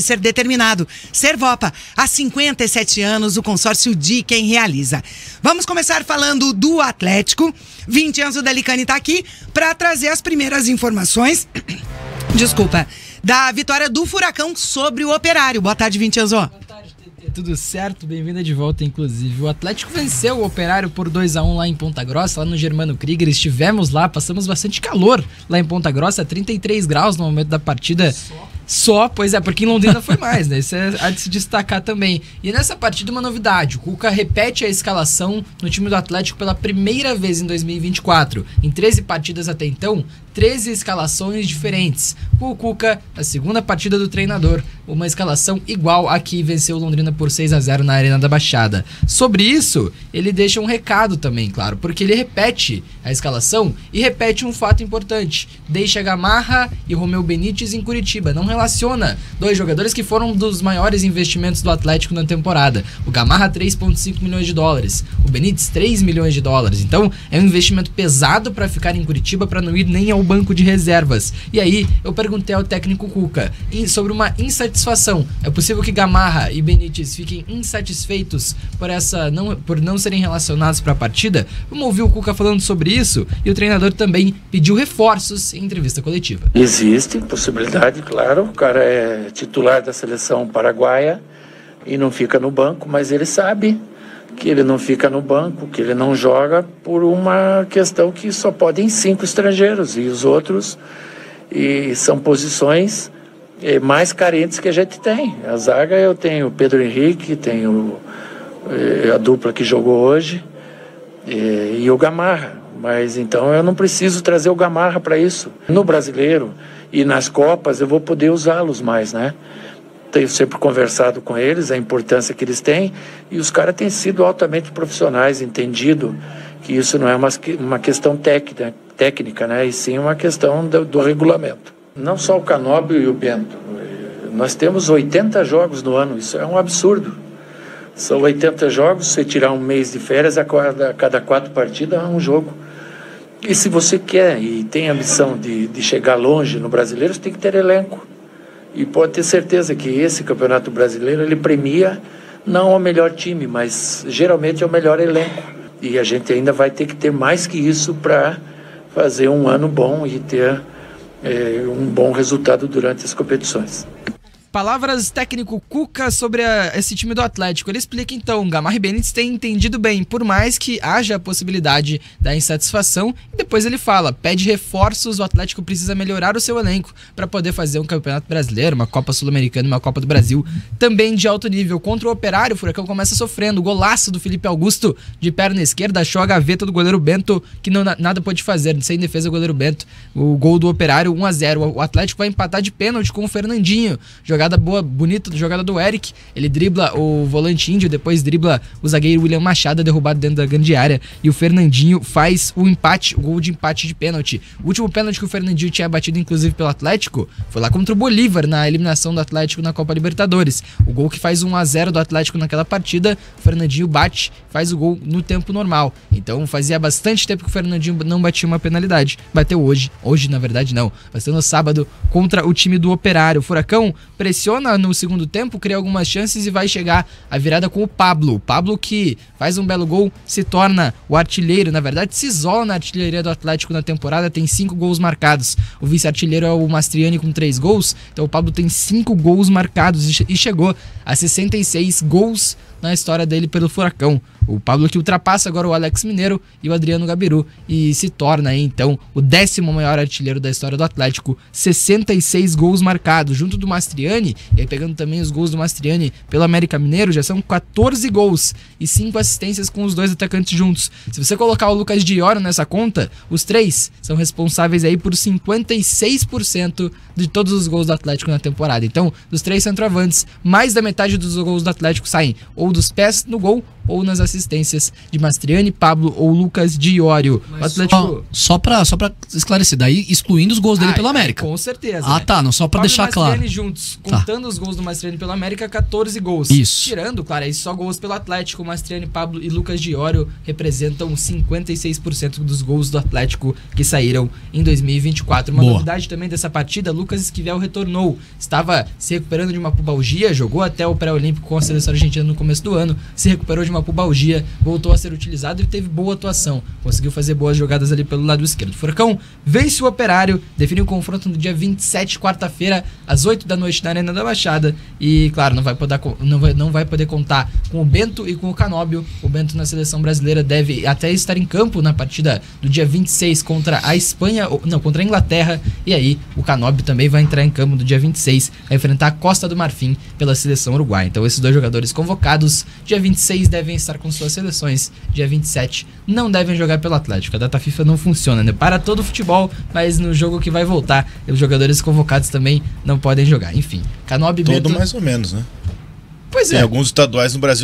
ser determinado. Servopa, há 57 anos, o consórcio de quem realiza. Vamos começar falando do Atlético. Vincenzo Delicani está aqui para trazer as primeiras informações. Desculpa. Da vitória do Furacão sobre o Operário. Boa tarde, Vincenzo. Boa tarde, TT. Tudo certo? Bem-vinda de volta, inclusive. O Atlético venceu o Operário por 2-1 lá em Ponta Grossa, lá no Germano Krieger. Estivemos lá, passamos bastante calor lá em Ponta Grossa, 33 graus no momento da partida. Só, pois é, porque em Londrina foi mais, né? Isso é de se destacar também. E nessa partida uma novidade, o Cuca repete a escalação no time do Atlético pela primeira vez em 2024. Em 13 partidas até então, 13 escalações diferentes. Com o Cuca, a segunda partida do treinador, uma escalação igual a que venceu o Londrina por 6-0 na Arena da Baixada. Sobre isso, ele deixa um recado também, claro, porque ele repete a escalação e repete um fato importante. Deixa Gamarra e Romeu Benítez em Curitiba. Não relaciona dois jogadores que foram dos maiores investimentos do Atlético na temporada. O Gamarra, 3,5 milhões de dólares. O Benítez, 3 milhões de dólares. Então, é um investimento pesado para ficar em Curitiba, para não ir nem ao banco de reservas. E aí, eu perguntei ao técnico Cuca sobre uma insatisfação. É possível que Gamarra e Benítez fiquem insatisfeitos por não serem relacionados para a partida? Vamos ouvir o Cuca falando sobre isso, e o treinador também pediu reforços em entrevista coletiva. Existe possibilidade, claro. O cara é titular da seleção paraguaia e não fica no banco, mas ele sabe que ele não fica no banco, que ele não joga por uma questão que só podem 5 estrangeiros, e os outros são posições mais carentes que a gente tem. A zaga, eu tenho o Pedro Henrique, tenho a dupla que jogou hoje e o Gamarra, mas então eu não preciso trazer o Gamarra para isso. No Brasileiro e nas Copas eu vou poder usá-los mais, né? Tenho sempre conversado com eles, a importância que eles têm, e os caras têm sido altamente profissionais, entendido que isso não é uma questão técnica, né? E sim uma questão do regulamento. Não só o Canóbio e o Bento, nós temos 80 jogos no ano, isso é um absurdo. São 80 jogos, você tirar um mês de férias, a cada 4 partidas é um jogo. E se você quer e tem a ambição de chegar longe no Brasileiro, você tem que ter elenco. E pode ter certeza que esse Campeonato Brasileiro, ele premia não o melhor time, mas geralmente é o melhor elenco. E a gente ainda vai ter que ter mais que isso para fazer um ano bom e ter um bom resultado durante as competições. Palavras técnico Cuca sobre esse time do Atlético. Ele explica então, Gamarra e Benítez têm entendido bem, por mais que haja a possibilidade da insatisfação, e depois ele fala, pede reforços, o Atlético precisa melhorar o seu elenco para poder fazer um Campeonato Brasileiro, uma Copa Sul-Americana e uma Copa do Brasil também de alto nível. Contra o Operário, o Furacão começa sofrendo, o golaço do Felipe Augusto de perna esquerda, achou a gaveta do goleiro Bento, que nada pôde fazer, sem defesa o goleiro Bento. O gol do Operário, 1-0. O Atlético vai empatar de pênalti com o Fernandinho, jogada boa, bonita jogada do Eric, ele dribla o volante índio, depois dribla o zagueiro William Machado, derrubado dentro da grande área, e o Fernandinho faz o empate, o gol de empate de pênalti. O último pênalti que o Fernandinho tinha batido, inclusive, pelo Atlético, foi lá contra o Bolívar, na eliminação do Atlético na Copa Libertadores. O gol que faz 1-0 do Atlético naquela partida, o Fernandinho bate, faz o gol no tempo normal. Então fazia bastante tempo que o Fernandinho não batia uma penalidade. Bateu hoje na verdade não, vai ser no sábado contra o time do Operário. O Furacão pressiona no segundo tempo, cria algumas chances e vai chegar a virada com o Pablo. O Pablo, que faz um belo gol, se torna o artilheiro, na verdade se isola na artilharia do Atlético na temporada, tem 5 gols marcados. O vice-artilheiro é o Mastriani com 3 gols, então o Pablo tem 5 gols marcados e chegou a 66 gols na história dele pelo Furacão. O Pablo que ultrapassa agora o Alex Mineiro e o Adriano Gabiru e se torna aí, então, o 10º maior artilheiro da história do Atlético, 66 gols marcados, junto do Mastriani, e aí pegando também os gols do Mastriani pelo América Mineiro, já são 14 gols e 5 assistências com os dois atacantes juntos. Se você colocar o Lucas Dioro nessa conta, os 3 são responsáveis aí por 56% de todos os gols do Atlético na temporada. Então, dos 3 centroavantes, mais da metade dos gols do Atlético saem ou dos pés no gol ou nas assistências de Mastriani, Pablo ou Lucas Diório. O Atlético... Só pra esclarecer, daí excluindo os gols dele pelo América. Com certeza. Ah, tá, não, só pra Pablo deixar e Mastriani claro. juntos, contando os gols do Mastriani pelo América, 14 gols. Isso. Tirando, claro, aí só gols pelo Atlético, Mastriani, Pablo e Lucas Diório representam 56% dos gols do Atlético que saíram em 2024. Uma novidade também dessa partida, Lucas Esquivel retornou. Estava se recuperando de uma pubalgia, jogou até o pré-olímpico com a seleção argentina no começo do ano, se recuperou de uma pubalgia, voltou a ser utilizado e teve boa atuação. Conseguiu fazer boas jogadas ali pelo lado esquerdo. O Furacão vence o Operário, define o confronto no dia 27, quarta-feira, às 8 da noite na Arena da Baixada. E, claro, não vai poder contar com o Bento e com o Canóbio. O Bento na seleção brasileira deve até estar em campo na partida do dia 26 contra a Espanha, contra a Inglaterra. E aí o Canóbio também vai entrar em campo no dia 26, vai enfrentar a Costa do Marfim pela seleção uruguaia. Então esses dois jogadores convocados, dia 26 devem estar com suas seleções, dia 27 não devem jogar pelo Atlético. A data FIFA não funciona, né? Para todo o futebol, mas no jogo que vai voltar, os jogadores convocados também não podem jogar. Enfim, Canóbio e Bento... Todo mais ou menos, né? Pois é. Tem alguns estaduais no Brasil